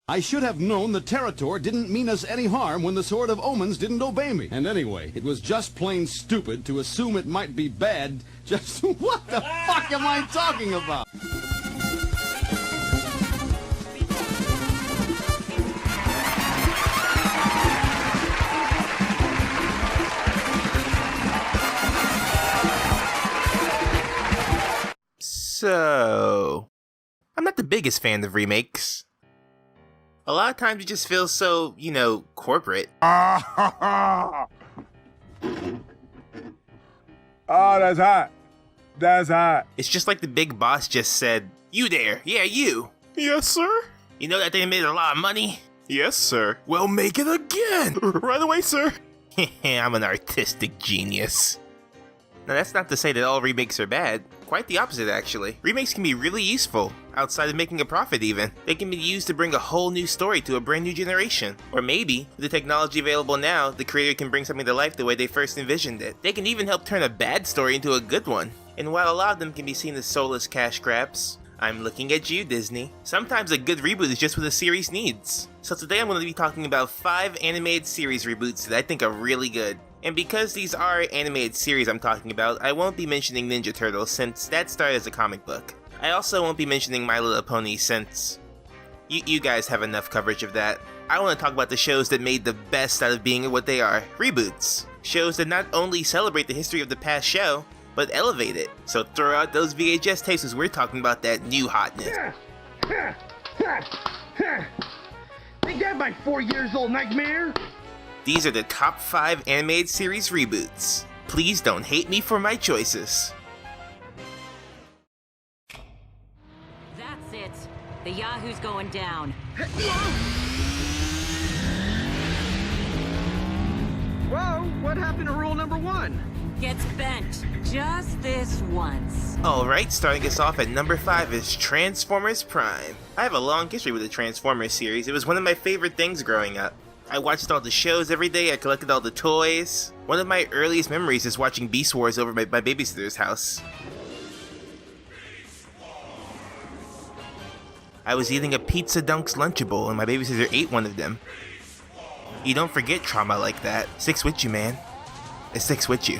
I should have known the Territor didn't mean us any harm when the Sword of Omens didn't obey me. And anyway, it was just plain stupid to assume it might be bad. Just what the fuck am I talking about? So, I'm not the biggest fan of remakes. A lot of times it just feels so, corporate. Oh, that's hot. That's hot. It's just like the big boss just said, "You there, yeah, you. Yes, sir. You know that they made a lot of money? Yes, sir. Well, make it again. Right away, sir." I'm an artistic genius. Now, that's not to say that all remakes are bad. Quite the opposite, actually. Remakes can be really useful, outside of making a profit even. They can be used to bring a whole new story to a brand new generation. Or maybe, with the technology available now, the creator can bring something to life the way they first envisioned it. They can even help turn a bad story into a good one. And while a lot of them can be seen as soulless cash grabs, I'm looking at you, Disney. Sometimes a good reboot is just what a series needs. So today I'm going to be talking about 5 animated series reboots that I think are really good. And because these are animated series I'm talking about, I won't be mentioning Ninja Turtles since that started as a comic book. I also won't be mentioning My Little Pony since you guys have enough coverage of that. I want to talk about the shows that made the best out of being what they are, reboots. Shows that not only celebrate the history of the past show, but elevate it. So throw out those VHS tapes as we're talking about that new hotness. Ain't that my 4 years old nightmare? These are the top 5 animated series reboots. Please don't hate me for my choices. That's it. The Yahoo's going down. Whoa, what happened to rule number 1? Gets bent. Just this once. Alright, starting us off at number 5 is Transformers Prime. I have a long history with the Transformers series. It was one of my favorite things growing up. I watched all the shows every day, I collected all the toys. One of my earliest memories is watching Beast Wars over my babysitter's house. I was eating a Pizza Dunks Lunchable and my babysitter ate one of them. You don't forget trauma like that. Sticks with you, man. It sticks with you.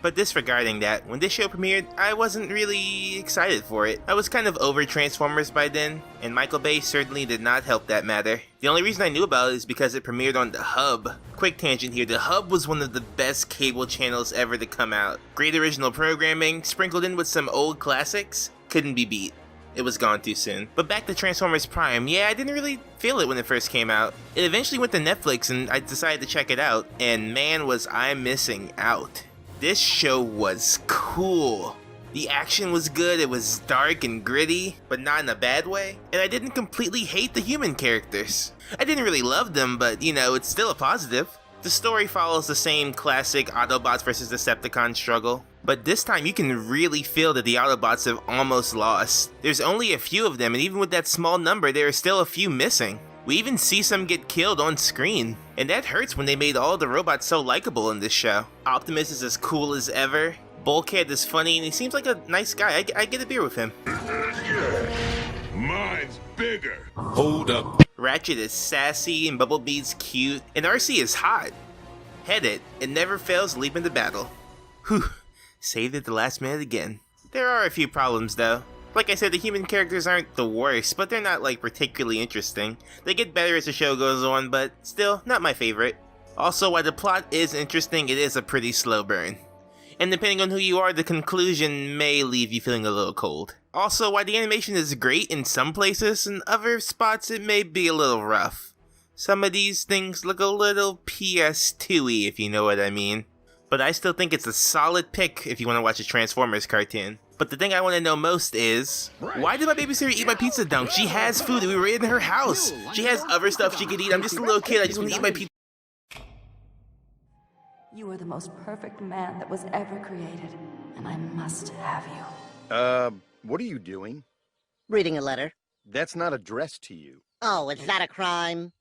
But disregarding that, when this show premiered, I wasn't really excited for it. I was kind of over Transformers by then, and Michael Bay certainly did not help that matter. The only reason I knew about it is because it premiered on The Hub. Quick tangent here, The Hub was one of the best cable channels ever to come out. Great original programming, sprinkled in with some old classics, couldn't be beat. It was gone too soon. But back to Transformers Prime, yeah, I didn't really feel it when it first came out. It eventually went to Netflix and I decided to check it out, and man was I missing out. This show was cool. The action was good, it was dark and gritty, but not in a bad way. And I didn't completely hate the human characters. I didn't really love them, but it's still a positive. The story follows the same classic Autobots versus Decepticons struggle. But this time you can really feel that the Autobots have almost lost. There's only a few of them, and even with that small number, there are still a few missing. We even see some get killed on screen. And that hurts when they made all the robots so likable in this show. Optimus is as cool as ever. Bulkhead is funny and he seems like a nice guy. I get a beer with him. Mine's bigger. Hold up. Ratchet is sassy and Bumblebee's cute. And RC is hot. Head it never fails to leap into battle. Whew, saved at the last minute again. There are a few problems though. Like I said, the human characters aren't the worst, but they're not particularly interesting. They get better as the show goes on, but still, not my favorite. Also, while the plot is interesting, it is a pretty slow burn. And depending on who you are, the conclusion may leave you feeling a little cold. Also, while the animation is great in some places, in other spots it may be a little rough. Some of these things look a little PS2-y, if you know what I mean. But I still think it's a solid pick if you want to watch a Transformers cartoon. But the thing I want to know most is, why did my babysitter eat my pizza dunk? She has food, we were in her house. She has other stuff she could eat. I'm just a little kid, I just want to eat my pizza. You are the most perfect man that was ever created, and I must have you. What are you doing? Reading a letter. That's not addressed to you. Oh, is that a crime?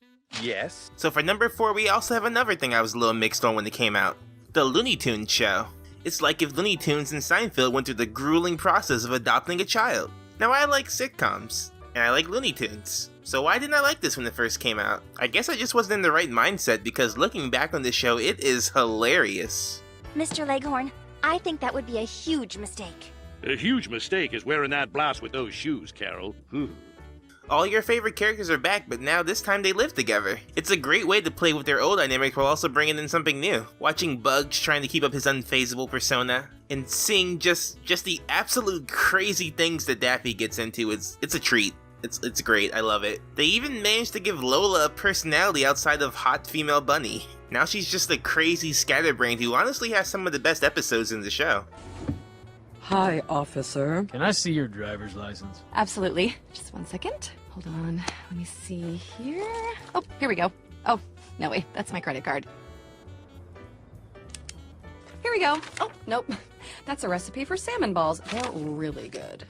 Yes. So for number 4, we also have another thing I was a little mixed on when it came out. The Looney Tunes show. It's like if Looney Tunes and Seinfeld went through the grueling process of adopting a child. Now I like sitcoms. and I like Looney Tunes. So why didn't I like this when it first came out? I guess I just wasn't in the right mindset, because looking back on this show, it is hilarious. Mr. Leghorn, I think that would be a huge mistake. A huge mistake is wearing that blouse with those shoes, Carol. All your favorite characters are back, but now this time they live together. It's a great way to play with their old dynamics while also bringing in something new. Watching Bugs trying to keep up his unfazable persona, and seeing just the absolute crazy things that Daffy gets into, it's a treat. It's great, I love it. They even managed to give Lola a personality outside of hot female bunny. Now she's just a crazy scatterbrain who honestly has some of the best episodes in the show. Hi, officer. Can I see your driver's license? Absolutely. Just one second. Hold on. Let me see here. Oh, here we go. Oh, no, wait. That's my credit card. Here we go. Oh, nope. That's a recipe for salmon balls. They're really good.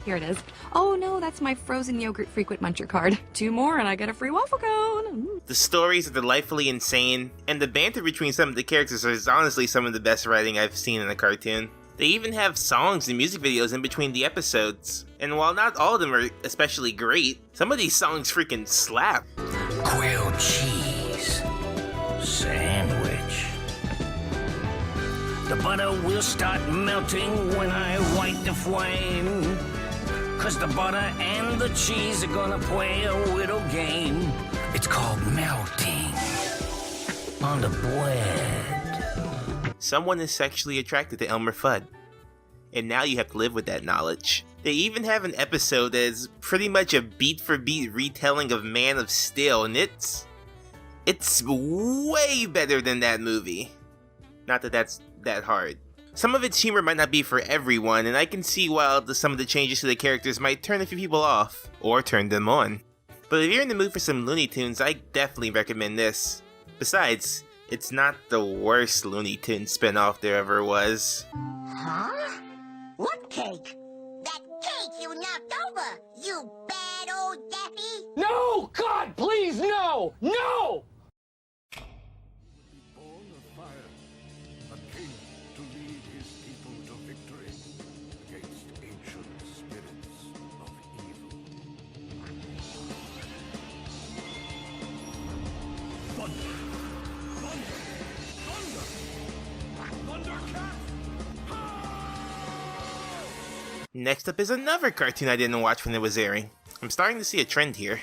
Here it is. Oh, no, that's my frozen yogurt frequent muncher card. 2 more and I get a free waffle cone. The stories are delightfully insane, and the banter between some of the characters is honestly some of the best writing I've seen in a cartoon. They even have songs and music videos in between the episodes. And while not all of them are especially great, some of these songs freaking slap. Grilled cheese. Sandwich. The butter will start melting when I light the flame. 'Cause the butter and the cheese are gonna play a little game. It's called melting on the bread. Someone is sexually attracted to Elmer Fudd. And now you have to live with that knowledge. They even have an episode that is pretty much a beat-for-beat retelling of Man of Steel, and it's way better than that movie. Not that that's that hard. Some of its humor might not be for everyone, and I can see why some of the changes to the characters might turn a few people off, or turn them on. But if you're in the mood for some Looney Tunes, I definitely recommend this. Besides, it's not the worst Looney Tunes spinoff there ever was. Huh? What cake? That cake you knocked over, you bad old Daffy! No! God, please, no! No! Born of fire, a king to lead his people to victory against ancient spirits of evil. Thunder! Thunder! Thunder! Thundercats! Next up is another cartoon I didn't watch when it was airing. I'm starting to see a trend here.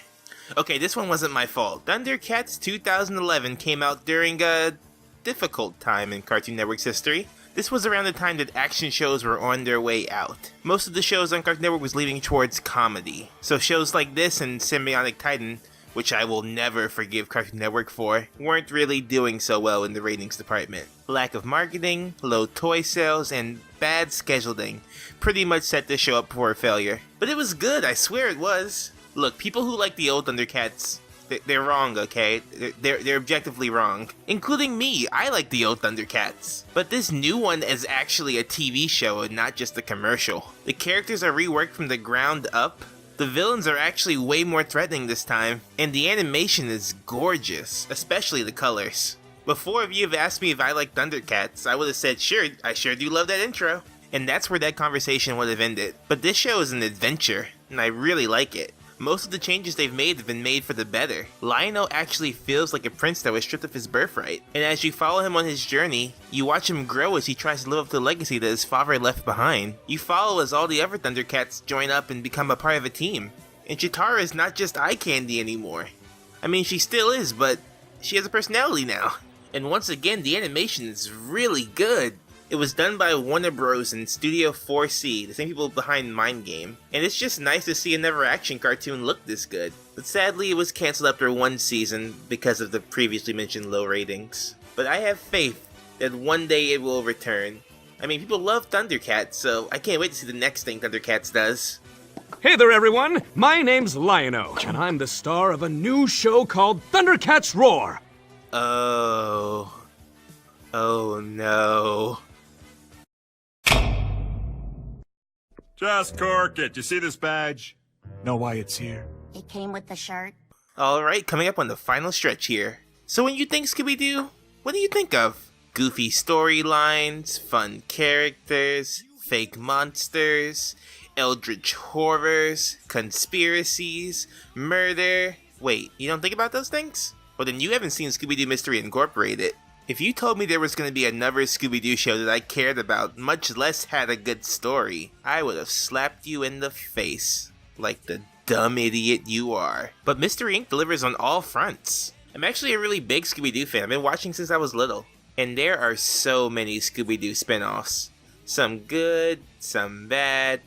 Okay, this one wasn't my fault. Thundercats 2011 came out during a difficult time in Cartoon Network's history. This was around the time that action shows were on their way out. Most of the shows on Cartoon Network was leaning towards comedy. So shows like this and Symbionic Titan, which I will never forgive Cartoon Network for, weren't really doing so well in the ratings department. Lack of marketing, low toy sales, and bad scheduling pretty much set this show up for a failure. But it was good, I swear it was. Look, people who like the old Thundercats, they're wrong, okay? They're objectively wrong. Including me, I like the old Thundercats. But this new one is actually a TV show and not just a commercial. The characters are reworked from the ground up. The villains are actually way more threatening this time, and the animation is gorgeous, especially the colors. Before, if you have asked me if I like Thundercats, I would have said sure, I sure do love that intro. And that's where that conversation would have ended. But this show is an adventure, and I really like it. Most of the changes they've made have been made for the better. Lionel actually feels like a prince that was stripped of his birthright. And as you follow him on his journey, you watch him grow as he tries to live up to the legacy that his father left behind. You follow as all the other Thundercats join up and become a part of a team. And Chitara is not just eye candy anymore. I mean, she still is, but she has a personality now. And once again, the animation is really good. It was done by Warner Bros. And Studio 4C, the same people behind Mind Game, and it's just nice to see another action cartoon look this good. But sadly, it was cancelled after 1 season because of the previously mentioned low ratings. But I have faith that one day it will return. I mean, people love Thundercats, so I can't wait to see the next thing Thundercats does. Hey there, everyone! My name's Lion-O, and I'm the star of a new show called Thundercats Roar! Oh no. Just cork it. You see this badge? Know why it's here? It came with the shirt. Alright, coming up on the final stretch here. So when you think Scooby-Doo, what do you think of? Goofy storylines, fun characters, fake monsters, eldritch horrors, conspiracies, murder. Wait, you don't think about those things? Well, then you haven't seen Scooby-Doo Mystery Incorporated. If you told me there was going to be another Scooby-Doo show that I cared about, much less had a good story, I would have slapped you in the face, like the dumb idiot you are. But Mystery Inc. delivers on all fronts. I'm actually a really big Scooby-Doo fan. I've been watching since I was little. And there are so many Scooby-Doo spin-offs. Some good, some bad,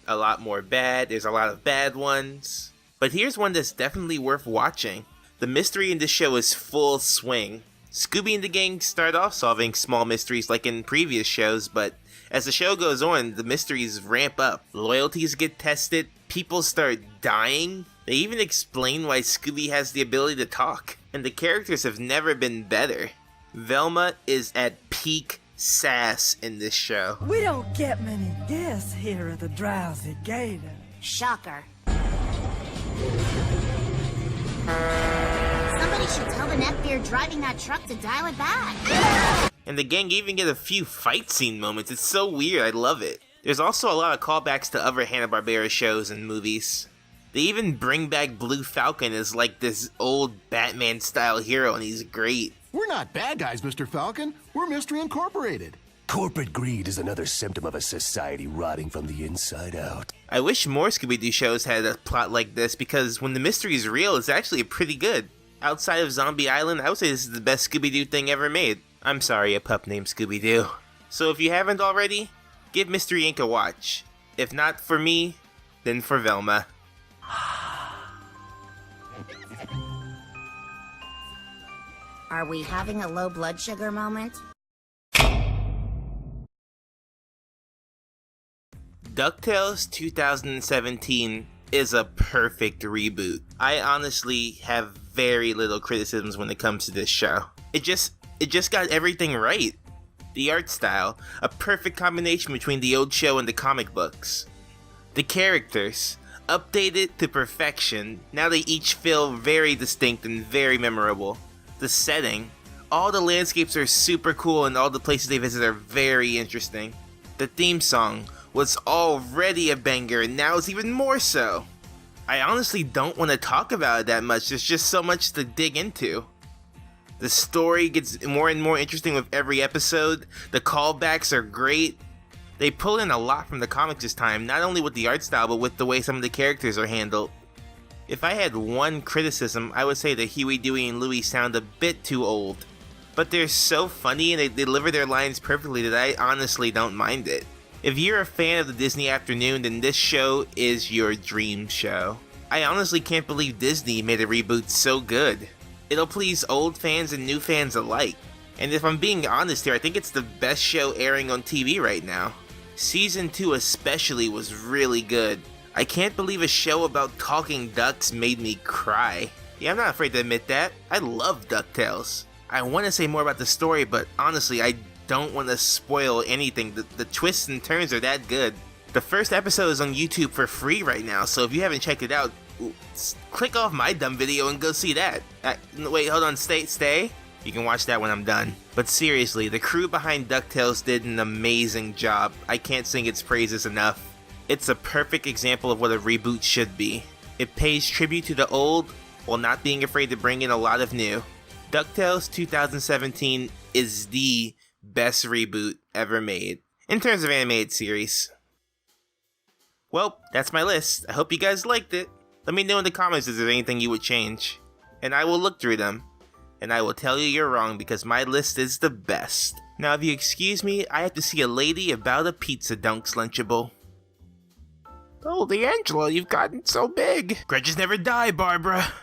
a lot more bad. There's a lot of bad ones. But here's one that's definitely worth watching. The mystery in this show is full swing. Scooby and the gang start off solving small mysteries like in previous shows, but as the show goes on, the mysteries ramp up. Loyalties get tested, people start dying. They even explain why Scooby has the ability to talk, and the characters have never been better. Velma is at peak sass in this show. We don't get many guests here at the Drowsy Gator. Shocker. Somebody should tell the Neckbeard driving that truck to dial it back. And the gang even get a few fight scene moments. It's so weird, I love it. There's also a lot of callbacks to other Hanna-Barbera shows and movies. They even bring back Blue Falcon as like this old Batman-style hero, and he's great. We're not bad guys, Mr. Falcon. We're Mystery Incorporated. Corporate greed is another symptom of a society rotting from the inside out. I wish more Scooby-Doo shows had a plot like this, because when the mystery is real, it's actually pretty good. Outside of Zombie Island, I would say this is the best Scooby-Doo thing ever made. I'm sorry, a pup named Scooby-Doo. So if you haven't already, give Mystery Inc. a watch. If not for me, then for Velma. Are we having a low blood sugar moment? DuckTales 2017 is a perfect reboot. I honestly have very little criticisms when it comes to this show. It just got everything right. The art style, a perfect combination between the old show and the comic books. The characters, updated to perfection, now they each feel very distinct and very memorable. The setting, all the landscapes are super cool and all the places they visit are very interesting. The theme song was already a banger and now it's even more so. I honestly don't want to talk about it that much, there's just so much to dig into. The story gets more and more interesting with every episode, the callbacks are great. They pull in a lot from the comics this time, not only with the art style but with the way some of the characters are handled. If I had one criticism, I would say that Huey, Dewey, and Louie sound a bit too old. But they're so funny and they deliver their lines perfectly that I honestly don't mind it. If you're a fan of the Disney afternoon, then this show is your dream show. I honestly can't believe Disney made a reboot so good. It'll please old fans and new fans alike. And if I'm being honest here, I think it's the best show airing on TV right now. Season 2 especially was really good. I can't believe a show about talking ducks made me cry. Yeah, I'm not afraid to admit that. I love DuckTales. I want to say more about the story, but honestly, I don't want to spoil anything. The twists and turns are that good. The first episode is on YouTube for free right now, so if you haven't checked it out, click off my dumb video and go see that. Wait, hold on, stay. You can watch that when I'm done. But seriously, the crew behind DuckTales did an amazing job. I can't sing its praises enough. It's a perfect example of what a reboot should be. It pays tribute to the old while not being afraid to bring in a lot of new. DuckTales 2017 is the best reboot ever made, in terms of animated series. Well, that's my list. I hope you guys liked it. Let me know in the comments if there's anything you would change. And I will look through them. And I will tell you you're wrong because my list is the best. Now if you excuse me, I have to see a lady about a pizza dunks Lunchable. Oh, D'Angelo, you've gotten so big. Grudges never die, Barbara.